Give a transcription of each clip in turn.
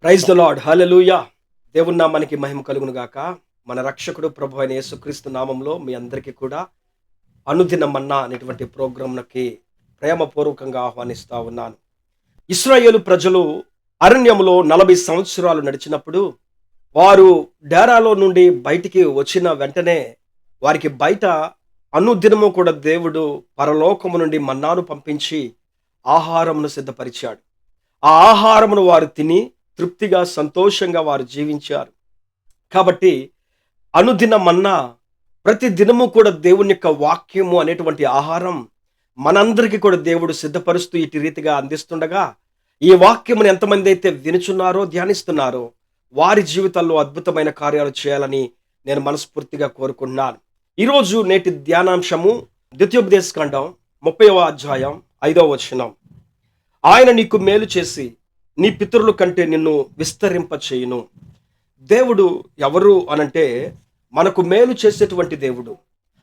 Praise the lord. హల్లెలూయా. దేవుని నామానికి మహిమ కలుగును గాక. మన రక్షకుడు ప్రభు అయిన యేసుక్రీస్తు నామంలో మీ అందరికీ కూడా అనుదిన మన్నా అనేటువంటి ప్రోగ్రాంకి ప్రేమపూర్వకంగా ఆహ్వానిస్తా ఉన్నాను. ఇశ్రాయేలు ప్రజలు అరణ్యములో 40 సంవత్సరాలు నడిచినప్పుడు వారు డేరాలో నుండి బయటికి వచ్చిన వెంటనే వారికి బయట అనుదినము కూడా దేవుడు పరలోకము నుండి మన్నాను పంపించి ఆహారమును సిద్ధపరిచాడు. ఆ ఆహారమును వారు తిని తృప్తిగా సంతోషంగా వారు జీవించారు. కాబట్టి అనుదిన మన్నా ప్రతి దినము కూడా దేవుని యొక్క వాక్యము అనేటువంటి ఆహారం మనందరికీ కూడా దేవుడు సిద్ధపరుస్తూ ఇటు రీతిగా అందిస్తుండగా, ఈ వాక్యమును ఎంతమంది అయితే వినుచున్నారో ధ్యానిస్తున్నారో వారి జీవితాల్లో అద్భుతమైన కార్యాలు చేయాలని నేను మనస్ఫూర్తిగా కోరుకుంటున్నాను. ఈరోజు నేటి ధ్యానాంశము ద్వితీయోపదేశకాండం 30వ అధ్యాయం 5వ వచనం. ఆయన నీకు మేలు చేసి నీ పితరుల కంటే నిన్ను విస్తరింప చేయును. దేవుడు ఎవరు అనంటే మనకు మేలు చేసేటువంటి దేవుడు.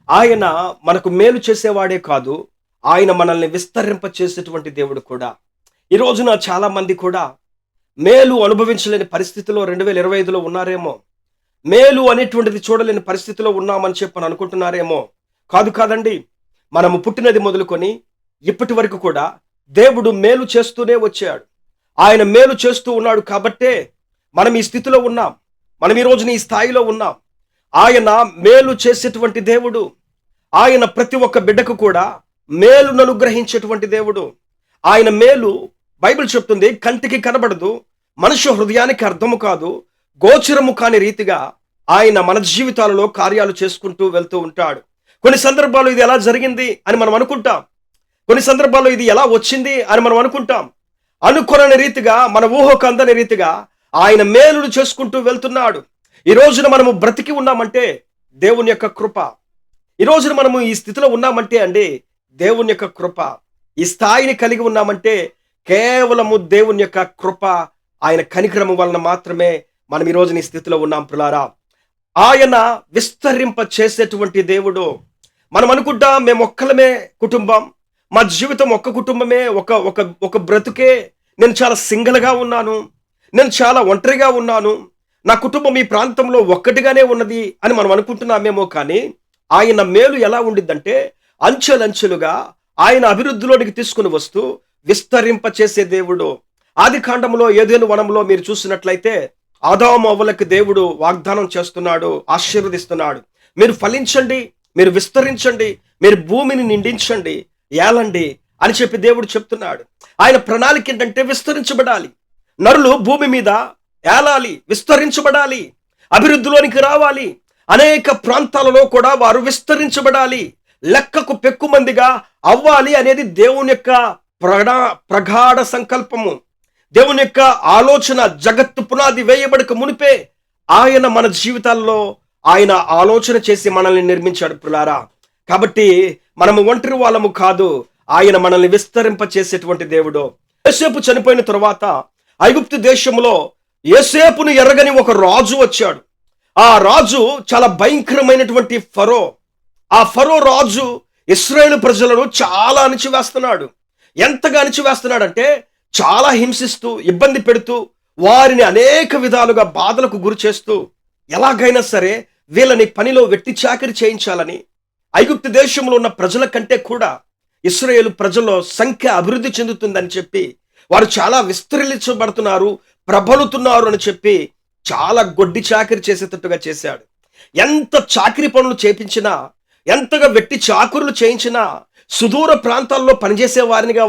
ఆయన మనకు మేలు చేసేవాడే కాదు, ఆయన మనల్ని విస్తరింప చేసేటువంటి దేవుడు కూడా. ఈ రోజున చాలా మంది కూడా మేలు అనుభవించలేని పరిస్థితిలో 2025లో ఉన్నారేమో, మేలు అనేటువంటిది చూడలేని పరిస్థితిలో ఉన్నామని చెప్పని అనుకుంటున్నారేమో. కాదండి. మనము పుట్టినది మొదలుకొని ఇప్పటి వరకు కూడా దేవుడు మేలు చేస్తూనే వచ్చాడు. ఆయన మేలు చేస్తూ ఉన్నాడు కాబట్టే మనం ఈ స్థితిలో ఉన్నాం, మనం ఈ రోజున ఈ స్థాయిలో ఉన్నాం. ఆయన మేలు చేసేటువంటి దేవుడు. ఆయన ప్రతి ఒక్క బిడ్డకు కూడా మేలును అనుగ్రహించేటువంటి దేవుడు. ఆయన మేలు బైబిల్ చెప్తుంది కంటికి కనబడదు, మనుష్య హృదయానికి అర్థము కాదు, గోచరము కాని రీతిగా ఆయన మన జీవితాలలో కార్యాలు చేసుకుంటూ వెళ్తూ ఉంటాడు. కొన్ని సందర్భాల్లో ఇది ఎలా జరిగింది అని మనం అనుకుంటాం, కొన్ని సందర్భాల్లో ఇది ఎలా వచ్చింది అని మనం అనుకుంటాం. అనుకొనని రీతిగా, మన ఊహకు అందని రీతిగా ఆయన మేలును చేసుకుంటూ వెళ్తున్నాడు. ఈ రోజున మనము బ్రతికి ఉన్నామంటే దేవుని యొక్క కృప. ఈ రోజున మనము ఈ స్థితిలో ఉన్నామంటే అండి దేవుని యొక్క కృప. ఈ స్థాయిని కలిగి ఉన్నామంటే కేవలము దేవుని యొక్క కృప, ఆయన కనికరము వలన మాత్రమే మనం ఈ రోజున ఈ స్థితిలో ఉన్నాం ప్రియులారా. ఆయన విస్తరింప చేసేటువంటి దేవుడు. మనం అనుకుంటాం మేము ఒక్కలమే కుటుంబం, మా జీవితం ఒక్క కుటుంబమే, ఒక బ్రతుకే, నేను చాలా సింగిల్గా ఉన్నాను, నేను చాలా ఒంటరిగా ఉన్నాను, నా కుటుంబం ఈ ప్రాంతంలో ఒక్కటిగానే ఉన్నది అని మనం అనుకుంటున్నామేమో. కానీ ఆయన మేలు ఎలా ఉండిద్దంటే అంచెలంచెలుగా ఆయన అభివృద్ధిలోనికి తీసుకుని వస్తూ విస్తరింప చేసే దేవుడు. ఆది కాండంలో ఏదెను వనంలో మీరు చూసినట్లయితే ఆదాము అవ్వలకు దేవుడు వాగ్దానం చేస్తున్నాడు, ఆశీర్వదిస్తున్నాడు. మీరు ఫలించండి, మీరు విస్తరించండి, మీరు భూమిని నిండించండి, ఏలండి అని చెప్పి దేవుడు చెప్తున్నాడు. ఆయన ప్రణాళిక ఏంటంటే విస్తరించబడాలి, నరులు భూమి మీద ఏలాలి, విస్తరించబడాలి, అభివృద్ధిలోనికి రావాలి, అనేక ప్రాంతాలలో కూడా వారు విస్తరించబడాలి, లెక్కకు పెక్కుమందిగా అవ్వాలి అనేది దేవుని యొక్క ప్రగాఢ సంకల్పము, దేవుని యొక్క ఆలోచన. జగత్తు పునాది వేయబడక మునిపే ఆయన మన జీవితాల్లో ఆయన ఆలోచన చేసి మనల్ని నిర్మించాడు ప్రియులారా. కాబట్టి మనము ఒంటరి వాళ్ళము కాదు, ఆయన మనల్ని విస్తరింప చేసేటువంటి దేవుడు. యోసేపు చనిపోయిన తరువాత ఐగుప్తు దేశంలో యోసేపును ఎరగని ఒక రాజు వచ్చాడు. ఆ రాజు చాలా భయంకరమైనటువంటి ఫరో. ఆ ఫరో రాజు ఇశ్రాయేలు ప్రజలను చాలా అణిచివేస్తున్నాడు. ఎంతగా అణిచివేస్తున్నాడంటే చాలా హింసిస్తూ, ఇబ్బంది పెడుతూ, వారిని అనేక విధాలుగా బాధలకు గురి చేస్తూ, ఎలాగైనా సరే వీళ్ళని పనిలో వెట్టి చాకిరి చేయించాలని ఐగుప్తు దేశంలో ఉన్న ప్రజల కంటే కూడా ఇశ్రాయేలు ప్రజల్లో సంఖ్య అభివృద్ధి చెందుతుందని చెప్పి, వారు చాలా విస్తరించబడుతున్నారు, ప్రబలుతున్నారు అని చెప్పి చాలా గొడ్డి చాకిరి చేసేటట్టుగా చేశాడు. ఎంత చాకిరి పనులు చేపించినా, ఎంతగా వెట్టి చాకురులు చేయించినా, సుదూర ప్రాంతాల్లో పనిచేసే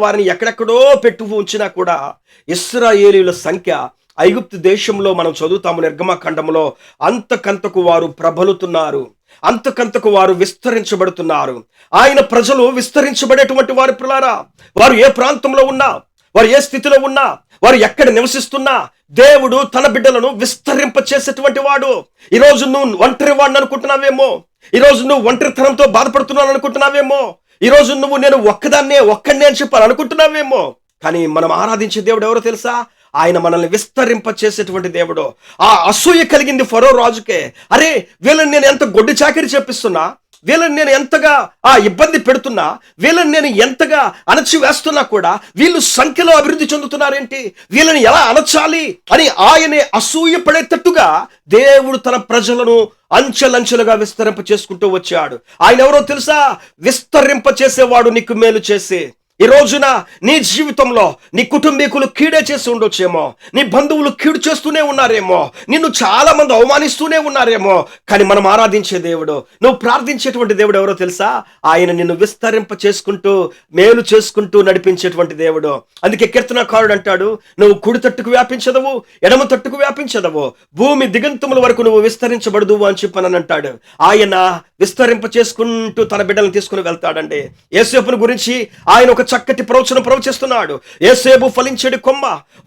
వారిని ఎక్కడెక్కడో పెట్టు ఉంచినా కూడా ఇశ్రాయేలీయుల సంఖ్య ఐగుప్తు దేశంలో మనం చదువుతాము నిర్గమకాండంలో అంతకంతకు వారు ప్రబలుతున్నారు, అంతకంతకు వారు విస్తరించబడుతున్నారు. ఆయన ప్రజలు విస్తరించబడేటువంటి వారు ప్రియులారా. వారు ఏ ప్రాంతంలో ఉన్నా, వారు ఏ స్థితిలో ఉన్నా, వారు ఎక్కడ నివసిస్తున్నా దేవుడు తన బిడ్డలను విస్తరింప చేసేటువంటి వాడు. ఈరోజు నువ్వు ఒంటరి వాడిని అనుకుంటున్నావేమో, ఈరోజు నువ్వు ఒంటరితనంతో బాధపడుతున్నాను అనుకుంటున్నావేమో, ఈరోజు నువ్వు నేను ఒక్కడినే అని చెప్పాలి అనుకుంటున్నావేమో. కానీ మనం ఆరాధించే దేవుడు ఎవరో తెలుసా? ఆయన మనల్ని విస్తరింప చేసేటువంటి దేవుడు. ఆ అసూయ కలిగింది ఫరో రాజుకే. అరే వీళ్ళని నేను ఎంత గొడ్డి చాకిరి చెప్పిస్తున్నా, వీళ్ళని నేను ఎంతగా ఇబ్బంది పెడుతున్నా, వీళ్ళని నేను ఎంతగా అణచివేస్తున్నా కూడా వీళ్ళు సంఖ్యలో అభివృద్ధి చెందుతున్నారేంటి, వీళ్ళని ఎలా అణచాలి అని ఆయనే అసూయ పడేటట్టుగా దేవుడు తన ప్రజలను అంచెలంచెలుగా విస్తరింప చేసుకుంటూ వచ్చాడు. ఆయన ఎవరో తెలుసా? విస్తరింప చేసేవాడు, నీకు మేలు చేసే. ఈ రోజున నీ జీవితంలో నీ కుటుంబీకులు కీడే చేసి ఉండొచ్చేమో, నీ బంధువులు కీడు చేస్తూనే ఉన్నారేమో, నిన్ను చాలా మంది అవమానిస్తూనే ఉన్నారేమో, కానీ మనం ఆరాధించే దేవుడు, నువ్వు ప్రార్థించేటువంటి దేవుడు ఎవరో తెలుసా? ఆయన నిన్ను విస్తరింప చేసుకుంటూ మేలు చేసుకుంటూ నడిపించేటువంటి దేవుడు. అందుకే కీర్తనకారుడు అంటాడు, నువ్వు కుడి తట్టుకు వ్యాపించదవు, ఎడమ తట్టుకు వ్యాపించదవు, భూమి దిగంతముల వరకు నువ్వు విస్తరించబడదు అని చెప్పనని అంటాడు. ఆయన విస్తరింప చేసుకుంటూ తన బిడ్డలను తీసుకుని వెళ్తాడండి. యేసేపును గురించి ఆయన ఒక చక్కటి ప్రవచనం ప్రవచిస్తున్నాడు. యేసేపు ఫలించేడు కొమ్మ,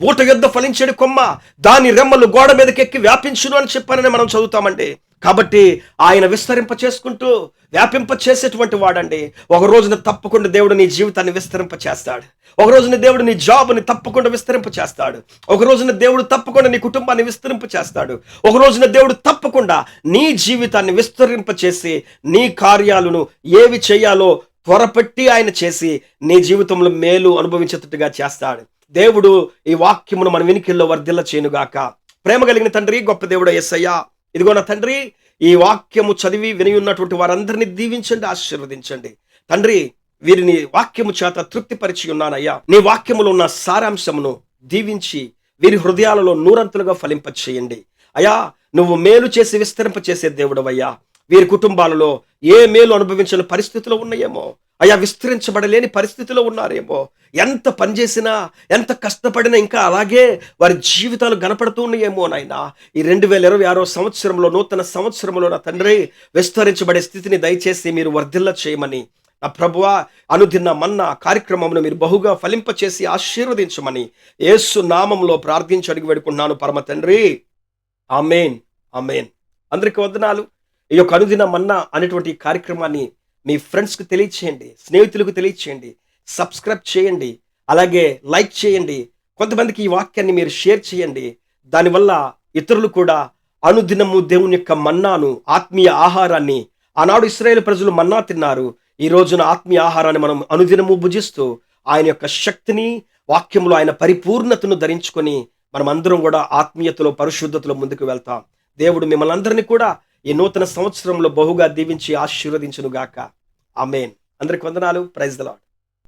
ఊట యొద్ద ఫలించేడు కొమ్మ, దాని రెమ్మలు గోడ మీదకి ఎక్కి వ్యాపించును అని చెప్పానని మనం చదువుతామండి. కాబట్టి ఆయన విస్తరింప చేసుకుంటూ వ్యాపింప చేసేటువంటి వాడండి. ఒక రోజున తప్పకుండా దేవుడు నీ జీవితాన్ని విస్తరింప చేస్తాడు. ఒక రోజున దేవుడు నీ జాబ్ని తప్పకుండా విస్తరింప చేస్తాడు. ఒక రోజున దేవుడు తప్పకుండా నీ కుటుంబాన్ని విస్తరింప చేస్తాడు. ఒక రోజున దేవుడు తప్పకుండా నీ జీవితాన్ని విస్తరింప చేసి నీ కార్యాలను ఏవి చేయాలో త్వరపెట్టి ఆయన చేసి నీ జీవితంలో మేలు అనుభవించేటట్టుగా చేస్తాడు. దేవుడు ఈ వాక్యమును మన వినికిల్లో వర్ధిల్ల చేయనుగాక. ప్రేమ కలిగిన తండ్రి, గొప్ప దేవుడు యేసయ్యా, ఇదిగో నా తండ్రి, ఈ వాక్యము చదివి విని ఉన్నటువంటి వారందరినీ దీవించండి, ఆశీర్వదించండి తండ్రి. వీరిని వాక్యము చేత తృప్తిపరిచి ఉన్నానయ్యా. నీ వాక్యములో ఉన్న సారాంశమును దీవించి వీరి హృదయాలలో నూరంతులుగా ఫలింప చేయండి అయ్యా. నువ్వు మేలు చేసి విస్తరింప చేసే దేవుడవయ్యా. వీరి కుటుంబాలలో ఏ మేలు అనుభవించిన పరిస్థితిలో ఉన్నాయేమో అయ్యా, విస్తరించబడలేని పరిస్థితిలో ఉన్నారేమో, ఎంత పనిచేసినా ఎంత కష్టపడినా ఇంకా అలాగే వారి జీవితాలు కనపడుతూ ఉన్నాయేమో నాయనా. ఈ 2026 సంవత్సరంలో, నూతన సంవత్సరంలో నా తండ్రి, విస్తరించబడే స్థితిని దయచేసి మీరు వర్ధిల్ల చేయమని, నా ప్రభువా, అనుదిన మన్నా కార్యక్రమమును మీరు బహుగా ఫలింప చేసి ఆశీర్వదించమని యేసు నామంలో ప్రార్థించి అడిగి వేడుకుంటున్నాను పరమ తండ్రి. ఆమేన్, ఆమేన్. అందరికీ వందనాలు. ఈ యొక్క అనుదిన మన్నా అనేటువంటి కార్యక్రమాన్ని మీ ఫ్రెండ్స్కి తెలియచేయండి, స్నేహితులకు తెలియచేయండి, సబ్స్క్రైబ్ చేయండి, అలాగే లైక్ చేయండి. కొంతమందికి ఈ వాక్యాన్ని మీరు షేర్ చేయండి. దానివల్ల ఇతరులు కూడా అనుదినము దేవుని యొక్క మన్నాను, ఆత్మీయ ఆహారాన్ని, ఆనాడు ఇశ్రాయేలు ప్రజలు మన్నా తిన్నారు, ఈ రోజున ఆత్మీయ ఆహారాన్ని మనం అనుదినము భుజిస్తూ ఆయన యొక్క శక్తిని, వాక్యంలో ఆయన పరిపూర్ణతను ధరించుకొని మనం అందరం కూడా ఆత్మీయతలో, పరిశుద్ధతలో ముందుకు వెళ్తాం. దేవుడు మిమ్మల్ని అందరినీ కూడా ఈ నూతన సంవత్సరంలో బహుగా దీవించి ఆశీర్వదించును గాక. ఆమేన్. అందరికి వందనాలు. Praise the lord.